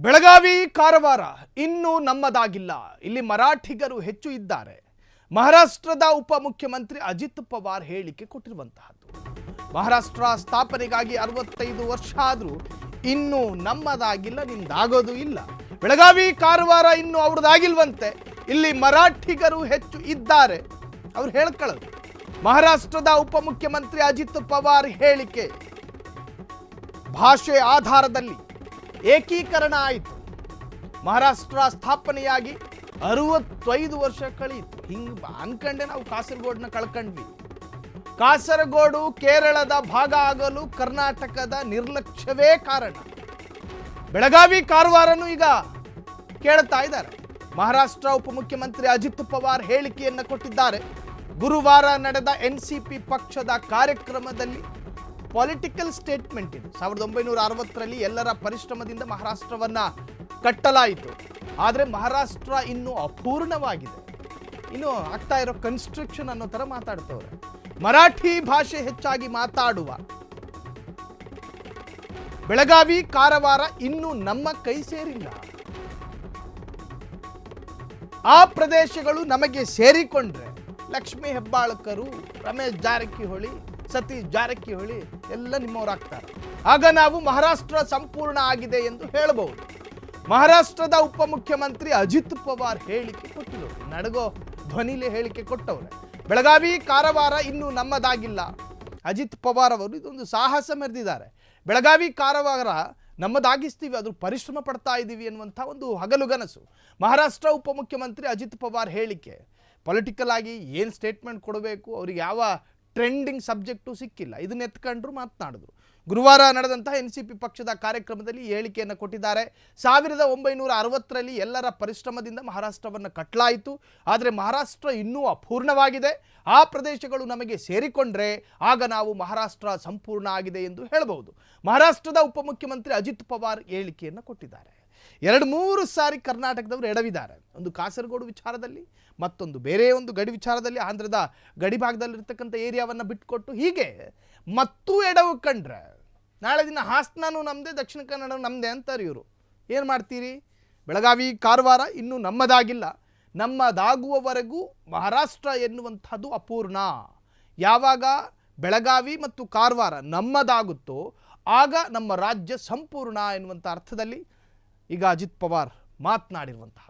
ಬೆಳಗಾವಿ ಕಾರವಾರ ಇನ್ನೂ ನಮ್ಮದಾಗಿಲ್ಲ. ಇಲ್ಲಿ ಮರಾಠಿಗರು ಹೆಚ್ಚು ಇದ್ದಾರೆ. ಮಹಾರಾಷ್ಟ್ರದ ಉಪಮುಖ್ಯಮಂತ್ರಿ ಅಜಿತ್ ಪವಾರ್ ಹೇಳಿಕೆ ಕೊಟ್ಟಿರುವಂತಹದ್ದು. ಮಹಾರಾಷ್ಟ್ರ ಸ್ಥಾಪನೆಗಾಗಿ 65 ವರ್ಷ ಆದರೂ ಇನ್ನೂ ನಮ್ಮದಾಗಿಲ್ಲ, ನಿಮ್ದಾಗೋದು ಇಲ್ಲ. ಬೆಳಗಾವಿ ಕಾರವಾರ ಇನ್ನೂ ಅವ್ರದ್ದಾಗಿಲ್ವಂತೆ. ಇಲ್ಲಿ ಮರಾಠಿಗರು ಹೆಚ್ಚು ಇದ್ದಾರೆ. ಅವ್ರು ಹೇಳ್ಕೊಳ್ಳೋದು ಮಹಾರಾಷ್ಟ್ರದ ಉಪಮುಖ್ಯಮಂತ್ರಿ ಅಜಿತ್ ಪವಾರ್ ಹೇಳಿಕೆ. ಭಾಷೆ ಆಧಾರದಲ್ಲಿ ಏಕೀಕರಣ ಆಯಿತು. ಮಹಾರಾಷ್ಟ್ರ ಸ್ಥಾಪನೆಯಾಗಿ 65 ವರ್ಷ ಕಳೆಯಿತು. ಹಿಂಗೆ ಅನ್ಕಂಡೆ ನಾವು ಕಾಸರಗೋಡನ್ನ ಕಳ್ಕೊಂಡ್ವಿ. ಕಾಸರಗೋಡು ಕೇರಳದ ಭಾಗ ಆಗಲು ಕರ್ನಾಟಕದ ನಿರ್ಲಕ್ಷ್ಯವೇ ಕಾರಣ. ಬೆಳಗಾವಿ ಕಾರವಾರನು ಈಗ ಕೇಳ್ತಾ ಇದ್ದಾರೆ. ಮಹಾರಾಷ್ಟ್ರ ಉಪಮುಖ್ಯಮಂತ್ರಿ ಅಜಿತ್ ಪವಾರ್ ಹೇಳಿಕೆಯನ್ನು ಕೊಟ್ಟಿದ್ದಾರೆ. ಗುರುವಾರ ನಡೆದ NCP ಪಕ್ಷದ ಕಾರ್ಯಕ್ರಮದಲ್ಲಿ ಪೊಲಿಟಿಕಲ್ ಸ್ಟೇಟ್ಮೆಂಟ್ ಇದು. 1960ರಲ್ಲಿ ಎಲ್ಲರ ಪರಿಶ್ರಮದಿಂದ ಮಹಾರಾಷ್ಟ್ರವನ್ನ ಕಟ್ಟಲಾಯಿತು. ಆದರೆ ಮಹಾರಾಷ್ಟ್ರ ಇನ್ನೂ ಅಪೂರ್ಣವಾಗಿದೆ, ಇನ್ನು ಆಗ್ತಾ ಇರೋ ಕನ್ಸ್ಟ್ರಕ್ಷನ್ ಅನ್ನೋ ಥರ ಮಾತಾಡ್ತವ್ರೆ. ಮರಾಠಿ ಭಾಷೆ ಹೆಚ್ಚಾಗಿ ಮಾತಾಡುವ ಬೆಳಗಾವಿ ಕಾರವಾರ ಇನ್ನೂ ನಮ್ಮ ಕೈ ಸೇರಿಲ್ಲ. ಆ ಪ್ರದೇಶಗಳು ನಮಗೆ ಸೇರಿಕೊಂಡ್ರೆ ಲಕ್ಷ್ಮೀ ಹೆಬ್ಬಾಳ್ಕರು, ರಮೇಶ್ ಜಾರಕಿಹೊಳಿ, ಸತೀಶ್ ಜಾರಕಿಹೊಳಿ ಎಲ್ಲ ನಿಮ್ಮವರಾಗ್ತಾರೆ. ಆಗ ನಾವು ಮಹಾರಾಷ್ಟ್ರ ಸಂಪೂರ್ಣ ಆಗಿದೆ ಎಂದು ಹೇಳಬಹುದು. ಮಹಾರಾಷ್ಟ್ರದ ಉಪಮುಖ್ಯಮಂತ್ರಿ ಅಜಿತ್ ಪವಾರ್ ಹೇಳಿಕೆ ಕೊಟ್ಟಿರು. ನಡಗೋ ಧ್ವನಿಲೆ ಹೇಳಿಕೆ ಕೊಟ್ಟವ್ರೆ. ಬೆಳಗಾವಿ ಕಾರವಾರ ಇನ್ನೂ ನಮ್ಮದಾಗಿಲ್ಲ. ಅಜಿತ್ ಪವಾರ್ ಅವರು ಇದೊಂದು ಸಾಹಸ ಮೆರೆದಿದ್ದಾರೆ. ಬೆಳಗಾವಿ ಕಾರವಾರ ನಮ್ಮದಾಗಿಸ್ತೀವಿ, ಅದ್ರ ಪರಿಶ್ರಮ ಪಡ್ತಾ ಇದ್ದೀವಿ ಅನ್ನುವಂಥ ಒಂದು ಹಗಲುಗನಸು. ಮಹಾರಾಷ್ಟ್ರ ಉಪಮುಖ್ಯಮಂತ್ರಿ ಅಜಿತ್ ಪವಾರ್ ಹೇಳಿಕೆ ಪೊಲಿಟಿಕಲ್ ಆಗಿ ಏನು ಸ್ಟೇಟ್ಮೆಂಟ್ ಕೊಡಬೇಕು, ಅವ್ರಿಗೆ ಯಾವ ಟ್ರೆಂಡಿಂಗ್ ಸಬ್ಜೆಕ್ಟು ಸಿಕ್ಕಿಲ್ಲ. ಇದನ್ನ ಎತ್ಕೊಂಡ್ರು ಮಾತನಾಡಿದ್ರು. ಗುರುವಾರ ನಡೆದಂತಹ NCP ಪಕ್ಷದ ಕಾರ್ಯಕ್ರಮದಲ್ಲಿ ಹೇಳಿಕೆಯನ್ನು ಕೊಟ್ಟಿದ್ದಾರೆ. 1960ರಲ್ಲಿ ಎಲ್ಲರ ಪರಿಶ್ರಮದಿಂದ ಮಹಾರಾಷ್ಟ್ರವನ್ನು ಕಟ್ಟಲಾಯಿತು. ಆದರೆ ಮಹಾರಾಷ್ಟ್ರ ಇನ್ನೂ ಅಪೂರ್ಣವಾಗಿದೆ. ಆ ಪ್ರದೇಶಗಳು ನಮಗೆ ಸೇರಿಕೊಂಡ್ರೆ ಆಗ ನಾವು ಮಹಾರಾಷ್ಟ್ರ ಸಂಪೂರ್ಣ ಆಗಿದೆ ಎಂದು ಹೇಳಬಹುದು. ಮಹಾರಾಷ್ಟ್ರದ ಉಪಮುಖ್ಯಮಂತ್ರಿ ಅಜಿತ್ ಪವಾರ್ ಹೇಳಿಕೆಯನ್ನು ಕೊಟ್ಟಿದ್ದಾರೆ. 2-3 ಸಾರಿ ಕರ್ನಾಟಕದವರು ಎಡವಿದ್ದಾರೆ. ಒಂದು ಕಾಸರಗೋಡು ವಿಚಾರದಲ್ಲಿ, ಮತ್ತೊಂದು ಬೇರೆ ಒಂದು ಗಡಿ ವಿಚಾರದಲ್ಲಿ, ಆಂಧ್ರದ ಗಡಿ ಭಾಗದಲ್ಲಿರ್ತಕ್ಕಂಥ ಏರಿಯಾವನ್ನು ಬಿಟ್ಟುಕೊಟ್ಟು ಹೀಗೆ ಮತ್ತೂ ಎಡವು ಕಂಡ್ರೆ ನಾಳೆ ದಿನ ಹಾಸನೂ ನಮ್ಮದೇ, ದಕ್ಷಿಣ ಕನ್ನಡ ನಮ್ಮದೇ ಅಂತಾರೆ ಇವರು. ಏನು ಮಾಡ್ತೀರಿ? ಬೆಳಗಾವಿ ಕಾರವಾರ ಇನ್ನೂ ನಮ್ಮದಾಗಿಲ್ಲ. ನಮ್ಮದಾಗುವವರೆಗೂ ಮಹಾರಾಷ್ಟ್ರ ಎನ್ನುವಂಥದ್ದು ಅಪೂರ್ಣ. ಯಾವಾಗ ಬೆಳಗಾವಿ ಮತ್ತು ಕಾರವಾರ ನಮ್ಮದಾಗುತ್ತೋ ಆಗ ನಮ್ಮ ರಾಜ್ಯ ಸಂಪೂರ್ಣ ಎನ್ನುವಂಥ ಅರ್ಥದಲ್ಲಿ ಈಗ ಅಜಿತ್ ಪವಾರ್ ಮಾತನಾಡಿರುವಂತಹ